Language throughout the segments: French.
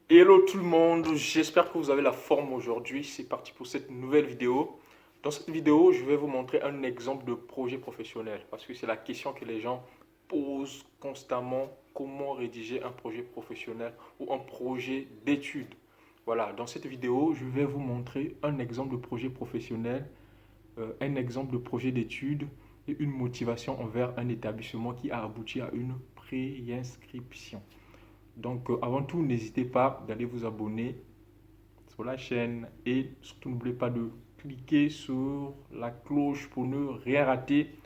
Hello tout le monde, j'espère que vous avez la forme aujourd'hui. C'est parti pour cette nouvelle vidéo. Dans cette vidéo, je vais vous montrer un exemple de projet professionnel parce que c'est la question que les gens posent constamment. Comment rédiger un projet professionnel ou un projet d'études? Voilà, dans cette vidéo, je vais vous montrer un exemple de projet professionnel, un exemple de projet d'études et une motivation envers un établissement qui a abouti à une préinscription. Donc, avant tout, n'hésitez pas d'aller vous abonner sur la chaîne et surtout n'oubliez pas de cliquer sur la cloche pour ne rien rater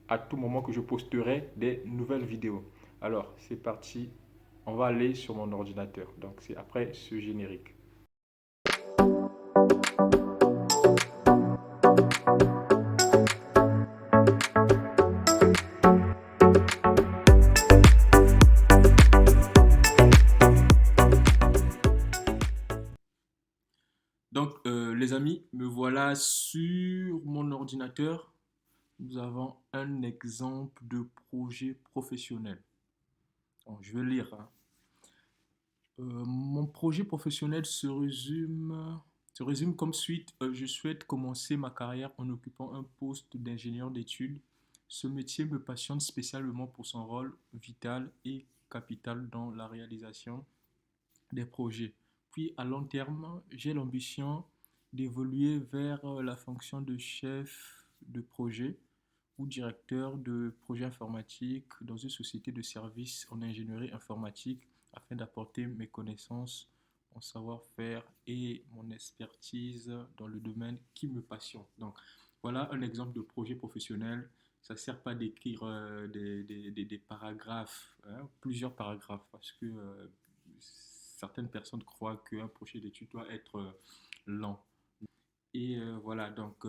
à tout moment que je posterai des nouvelles vidéos. Alors, c'est parti. On va aller sur mon ordinateur. Donc, c'est après ce générique. Donc, les amis, me voilà sur mon ordinateur. Nous avons un exemple de projet professionnel. Bon, je vais lire, hein. Mon projet professionnel se résume comme suite. Je souhaite commencer ma carrière en occupant un poste d'ingénieur d'études. Ce métier me passionne spécialement pour son rôle vital et capital dans la réalisation des projets. Puis à long terme, j'ai l'ambition d'évoluer vers la fonction de chef de projet ou directeur de projet informatique dans une société de services en ingénierie informatique afin d'apporter mes connaissances, mon savoir-faire et mon expertise dans le domaine qui me passionne. Donc, voilà un exemple de projet professionnel. Ça ne sert pas d'écrire des paragraphes, hein, plusieurs paragraphes, parce que certaines personnes croient qu'un projet d'étude doit être lent. Et voilà, donc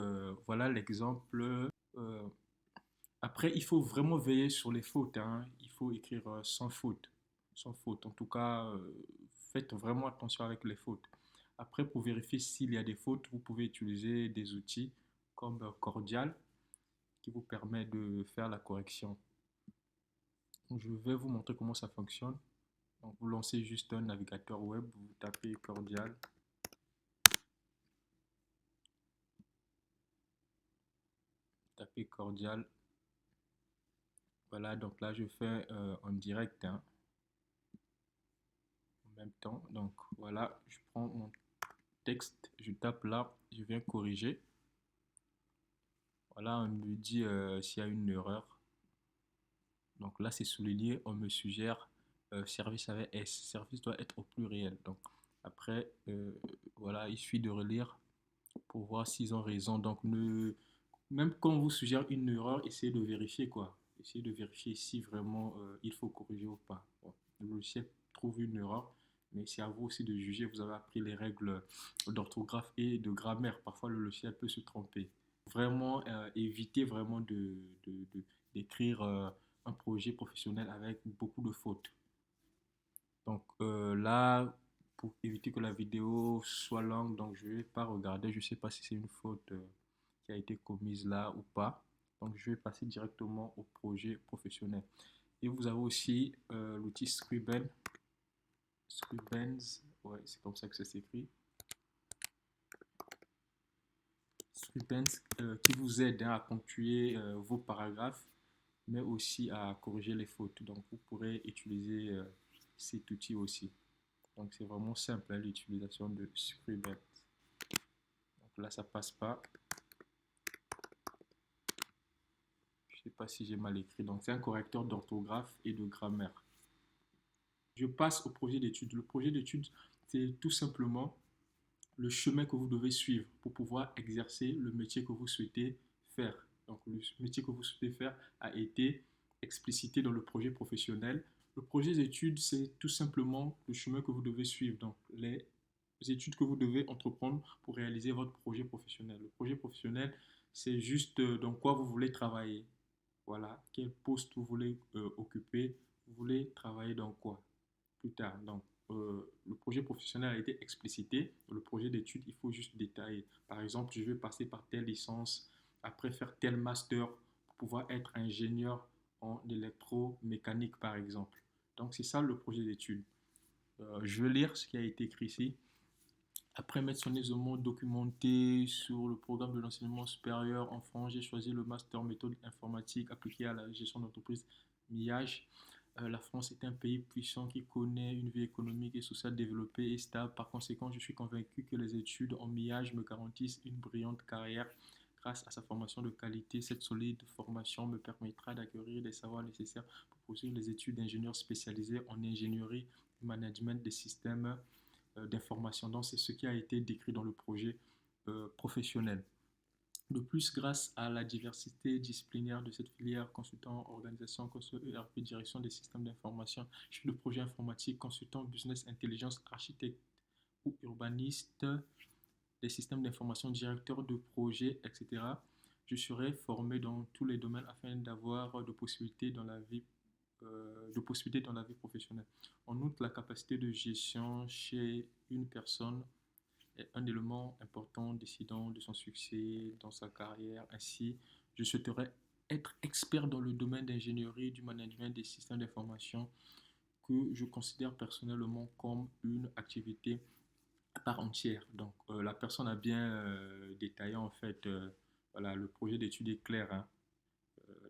voilà l'exemple. Euh, Après, il faut vraiment veiller sur les fautes, hein. Il faut écrire sans faute. Sans faute. En tout cas, faites vraiment attention avec les fautes. Après, pour vérifier s'il y a des fautes, vous pouvez utiliser des outils comme Cordial qui vous permet de faire la correction. Donc, je vais vous montrer comment ça fonctionne. Donc, vous lancez juste un navigateur web, vous tapez Cordial. Tapez Cordial. Voilà, donc là, je fais en direct, hein, en même temps. Donc, voilà, je prends mon texte, je tape là, je viens corriger. Voilà, on me dit s'il y a une erreur. Donc là, c'est souligné, on me suggère service avec S. Service doit être au pluriel. Donc après, voilà, il suffit de relire pour voir s'ils ont raison. Donc même quand on vous suggère une erreur, essayez de vérifier quoi. Essayez de vérifier si vraiment il faut corriger ou pas. Bon, le logiciel trouve une erreur, mais c'est à vous aussi de juger. Vous avez appris les règles d'orthographe et de grammaire. Parfois, le logiciel peut se tromper. Vraiment, évitez vraiment d'écrire un projet professionnel avec beaucoup de fautes. Donc là, pour éviter que la vidéo soit longue, donc je ne vais pas regarder. Je ne sais pas si c'est une faute qui a été commise là ou pas. Donc je vais passer directement au projet professionnel. Et vous avez aussi l'outil Scriben. Scribens, ouais, c'est comme ça que ça s'écrit. Scribens qui vous aide hein, à ponctuer vos paragraphes, mais aussi à corriger les fautes. Donc vous pourrez utiliser cet outil aussi. Donc c'est vraiment simple hein, l'utilisation de Scribent. Donc là ça passe pas. Je sais pas si j'ai mal écrit. Donc c'est un correcteur d'orthographe et de grammaire. Je passe au projet d'étude. Le projet d'étude, c'est tout simplement le chemin que vous devez suivre pour pouvoir exercer le métier que vous souhaitez faire. Donc le métier que vous souhaitez faire a été explicité dans le projet professionnel. Le projet d'étude, c'est tout simplement le chemin que vous devez suivre. Donc les études que vous devez entreprendre pour réaliser votre projet professionnel. Le projet professionnel, c'est juste dans quoi vous voulez travailler. Voilà, quel poste vous voulez occuper, vous voulez travailler dans quoi plus tard. Donc, le projet professionnel a été explicité. Le projet d'études, il faut juste détailler. Par exemple, je vais passer par telle licence, après faire tel master pour pouvoir être ingénieur en électromécanique, par exemple. Donc, c'est ça le projet d'études. Je vais lire ce qui a été écrit ici. Après m'être soigneusement documenté sur le programme de l'enseignement supérieur en France, j'ai choisi le master méthode informatique appliquée à la gestion d'entreprise MIAGE. La France est un pays puissant qui connaît une vie économique et sociale développée et stable. Par conséquent, je suis convaincu que les études en MIAGE me garantissent une brillante carrière. Grâce à sa formation de qualité, cette solide formation me permettra d'acquérir les savoirs nécessaires pour poursuivre les études d'ingénieur spécialisé en ingénierie et management des systèmes d'information. Donc, c'est ce qui a été décrit dans le projet professionnel. De plus, grâce à la diversité disciplinaire de cette filière, consultant organisation, consultant ERP, direction des systèmes d'information, chef de projet informatique, consultant business intelligence, architecte ou urbaniste des systèmes d'information, directeur de projet, etc. Je serai formé dans tous les domaines afin d'avoir de possibilités dans la vie professionnelle. En outre, la capacité de gestion chez une personne est un élément important décidant de son succès dans sa carrière. Ainsi, je souhaiterais être expert dans le domaine d'ingénierie, du management des systèmes d'information que je considère personnellement comme une activité à part entière. Donc, la personne a bien détaillé en fait, voilà, le projet d'étude est clair, hein.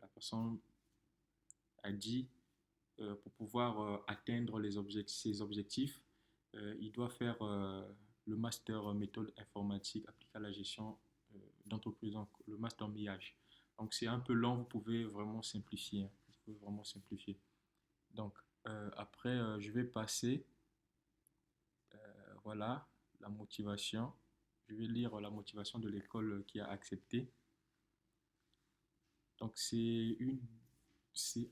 La personne a dit pour pouvoir atteindre ses objectifs, il doit faire le master méthode informatique appliquée à la gestion d'entreprise, donc le master MIAGE. Donc c'est un peu long, vous pouvez vraiment simplifier, hein. Vous pouvez vraiment simplifier. Donc après, je vais passer, voilà, la motivation. Je vais lire la motivation de l'école qui a accepté. Donc c'est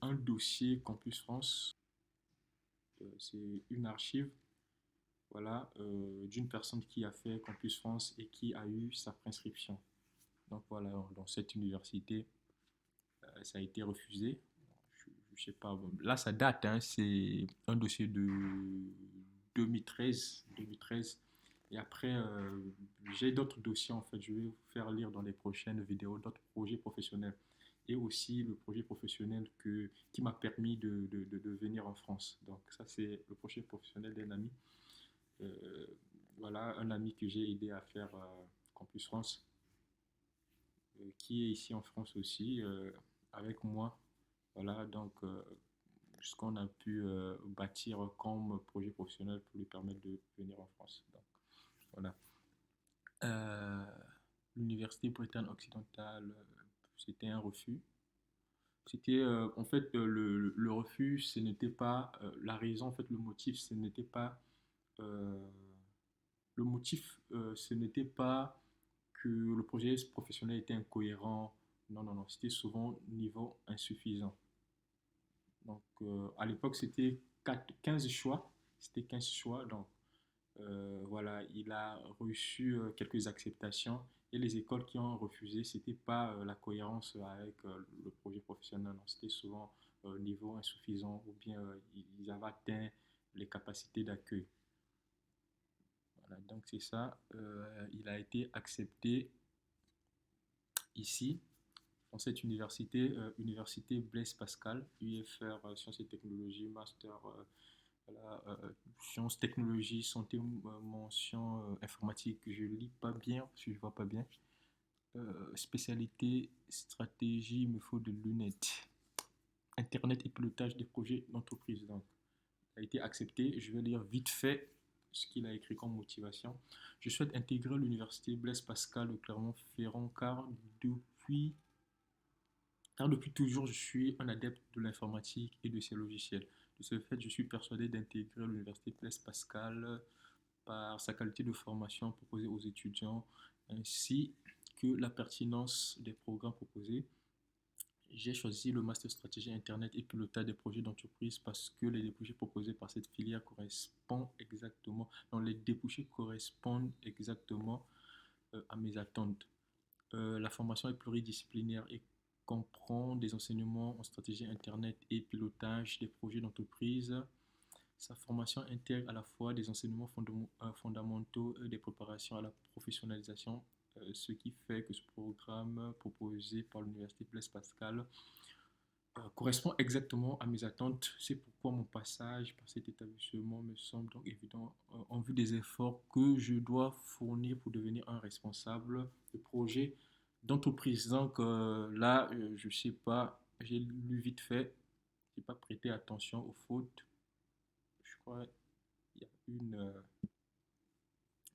un dossier Campus France, c'est une archive, voilà, d'une personne qui a fait Campus France et qui a eu sa prescription. Donc voilà, dans cette université, ça a été refusé. Je sais pas, bon, là ça date, hein, c'est un dossier de 2013. Et après, j'ai d'autres dossiers en fait, je vais vous faire lire dans les prochaines vidéos d'autres projets professionnels. Et aussi le projet professionnel qui m'a permis de venir en France. Donc ça c'est le projet professionnel d'un ami. Euh, voilà, un ami que j'ai aidé à faire Campus France, qui est ici en France aussi, avec moi. Voilà, donc ce qu'on a pu bâtir comme projet professionnel pour lui permettre de venir en France. Donc, voilà. Euh, L'université Bretagne occidentale, c'était un refus. C'était en fait le refus, ce n'était pas la raison, en fait le motif, ce n'était pas euh, le motif, ce n'était pas que le projet professionnel était incohérent. Non, non, non, c'était souvent niveau insuffisant. Donc, à l'époque, c'était 15 choix. C'était 15 choix. Donc, voilà, il a reçu quelques acceptations. Et les écoles qui ont refusé, c'était pas la cohérence avec le projet professionnel. Non, c'était souvent niveau insuffisant ou bien ils avaient atteint les capacités d'accueil. Voilà, donc c'est ça. Il a été accepté ici, dans cette université, Université Blaise Pascal, UFR Sciences et Technologies, Master voilà, Sciences, Technologies, Santé, mention informatique. Je ne lis pas bien parce que je ne vois pas bien. Spécialité, stratégie, il me faut de lunettes. Internet et pilotage des projets d'entreprise. Donc, a été accepté. Je vais lire vite fait ce qu'il a écrit comme motivation. Je souhaite intégrer l'université Blaise Pascal de Clermont-Ferrand depuis car depuis toujours, je suis un adepte de l'informatique et de ses logiciels. De ce fait, je suis persuadé d'intégrer l'université Blaise Pascal par sa qualité de formation proposée aux étudiants ainsi que la pertinence des programmes proposés. J'ai choisi le master stratégie internet et pilotage des projets d'entreprise parce que les débouchés proposés par cette filière correspondent exactement, non, les débouchés correspondent exactement à mes attentes. La formation est pluridisciplinaire et comprend des enseignements en stratégie internet et pilotage des projets d'entreprise. Sa formation intègre à la fois des enseignements fondamentaux et des préparations à la professionnalisation, ce qui fait que ce programme proposé par l'Université Blaise Pascal correspond exactement à mes attentes. C'est pourquoi mon passage par cet établissement me semble donc évident en vue des efforts que je dois fournir pour devenir un responsable de projet d'entreprise. Donc là, je ne sais pas, j'ai lu vite fait, je n'ai pas prêté attention aux fautes. Je crois qu'il y a il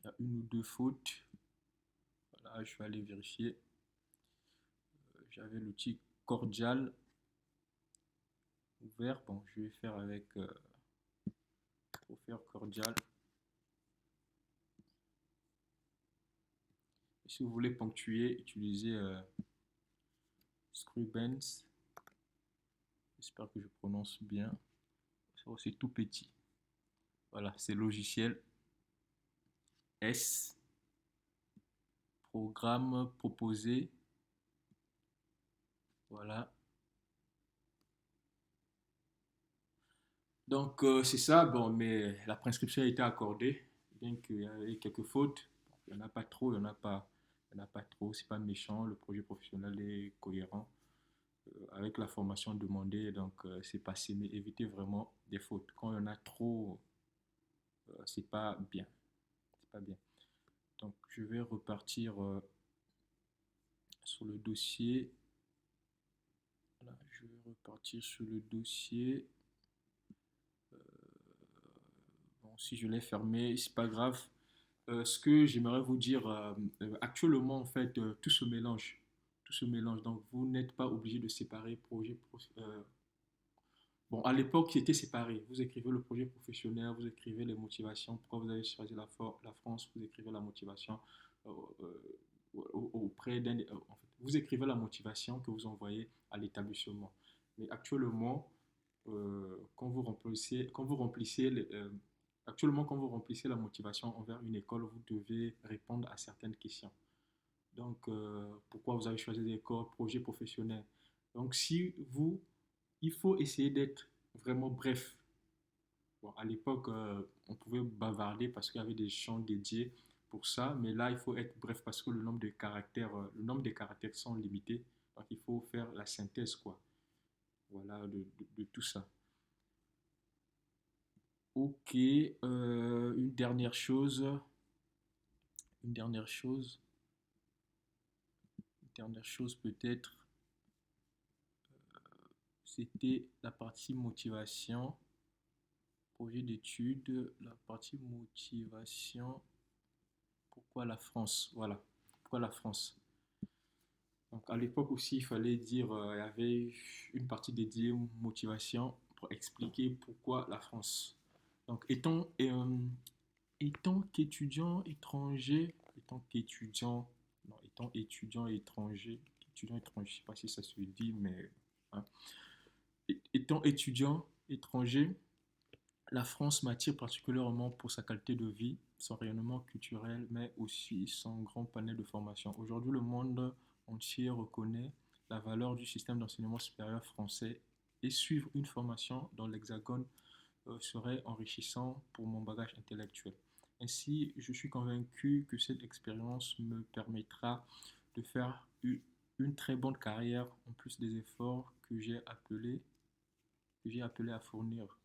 y a une ou deux fautes. Voilà, je vais aller vérifier. J'avais l'outil cordial ouvert. Bon, je vais faire avec pour faire cordial. Si vous voulez ponctuer, utilisez Scribens. J'espère que je prononce bien. C'est tout petit. Voilà, c'est logiciel S. Programme proposé. Voilà. Donc, c'est ça. Bon, mais la prescription a été accordée, bien qu'il y ait quelques fautes. Il n'y en a pas trop, il n'y en a pas. Il n'y en a pas trop, c'est pas méchant, le projet professionnel est cohérent avec la formation demandée, donc c'est passé, mais évitez vraiment des fautes. Quand il y en a trop, c'est pas bien. C'est pas bien. Donc je vais repartir sur le dossier. Voilà, je vais repartir sur le dossier. Bon, si je l'ai fermé, c'est pas grave. Ce que j'aimerais vous dire, actuellement, en fait, tout se mélange. Tout se mélange. Donc, vous n'êtes pas obligé de séparer projet. Bon, à l'époque, c'était séparé. Vous écrivez le projet professionnel, vous écrivez les motivations, pourquoi vous avez choisi la France, vous écrivez la motivation euh, auprès d'un. En fait, vous écrivez la motivation que vous envoyez à l'établissement. Mais actuellement, quand vous remplissez la motivation envers une école, vous devez répondre à certaines questions. Donc, pourquoi vous avez choisi l'école, projet professionnel. Donc, si vous, il faut essayer d'être vraiment bref. Bon, à l'époque, on pouvait bavarder parce qu'il y avait des champs dédiés pour ça, mais là, il faut être bref parce que le nombre de caractères sont limités. Donc, il faut faire la synthèse, quoi. Voilà, de tout ça. Ok, une dernière chose, une dernière chose, une dernière chose peut-être, c'était la partie motivation, projet d'étude, la partie motivation. Pourquoi la France? Voilà. Pourquoi la France? Donc à l'époque aussi, il fallait dire, il y avait une partie dédiée motivation pour expliquer pourquoi la France. Donc étant qu'étudiant étranger, étant étudiant étranger, je ne sais pas si ça se dit, mais hein, étant étudiant étranger, la France m'attire particulièrement pour sa qualité de vie, son rayonnement culturel, mais aussi son grand panel de formations. Aujourd'hui, le monde entier reconnaît la valeur du système d'enseignement supérieur français et suivre une formation dans l'Hexagone serait enrichissant pour mon bagage intellectuel. Ainsi, je suis convaincu que cette expérience me permettra de faire une très bonne carrière en plus des efforts que j'ai appelé à fournir.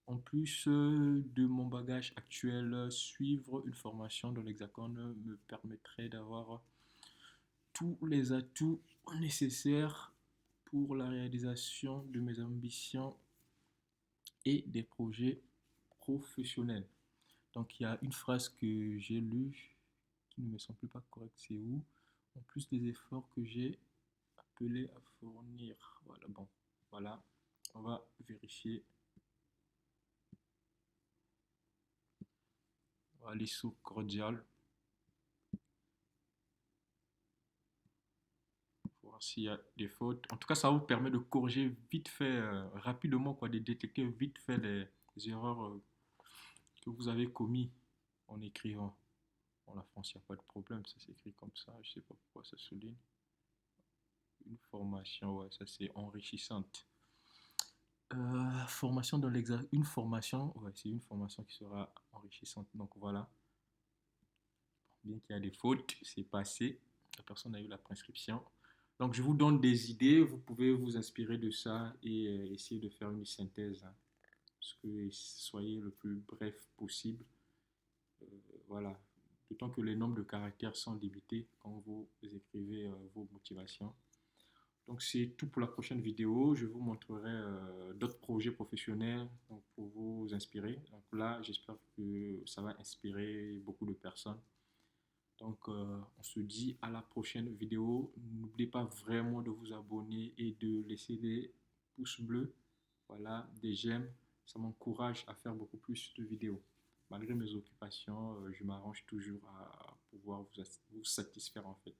En plus de mon bagage actuel, suivre une formation dans l'Hexagone me permettrait d'avoir tous les atouts nécessaires pour la réalisation de mes ambitions et des projets professionnels. Donc il y a une phrase que j'ai lue qui ne me semble pas correcte, c'est où? En plus des efforts que j'ai appelé à fournir. Voilà, bon, voilà, on va vérifier. On va aller sur cordial. Voir s'il y a des fautes. En tout cas, ça vous permet de corriger vite fait, rapidement, quoi, de détecter vite fait les erreurs que vous avez commis en écrivant. En la France, il n'y a pas de problème, ça s'écrit comme ça. Je ne sais pas pourquoi ça souligne. Une formation, ouais, ça c'est enrichissante. Formation dans l'examen. Une formation, ouais, c'est une formation qui sera enrichissante. Donc voilà, bien qu'il y a des fautes, c'est passé. La personne a eu la prescription. Donc, je vous donne des idées, vous pouvez vous inspirer de ça et essayer de faire une synthèse, hein, parce que soyez le plus bref possible. Euh, voilà. D'autant que les nombres de caractères sont limités quand vous écrivez vos motivations. Donc, c'est tout pour la prochaine vidéo. Je vous montrerai d'autres projets professionnels donc, pour vous inspirer. Donc là, j'espère que ça va inspirer beaucoup de personnes. Donc, on se dit à la prochaine vidéo. N'oubliez pas vraiment de vous abonner et de laisser des pouces bleus, voilà, des j'aime. Ça m'encourage à faire beaucoup plus de vidéos. Malgré mes occupations, je m'arrange toujours à pouvoir vous satisfaire en fait.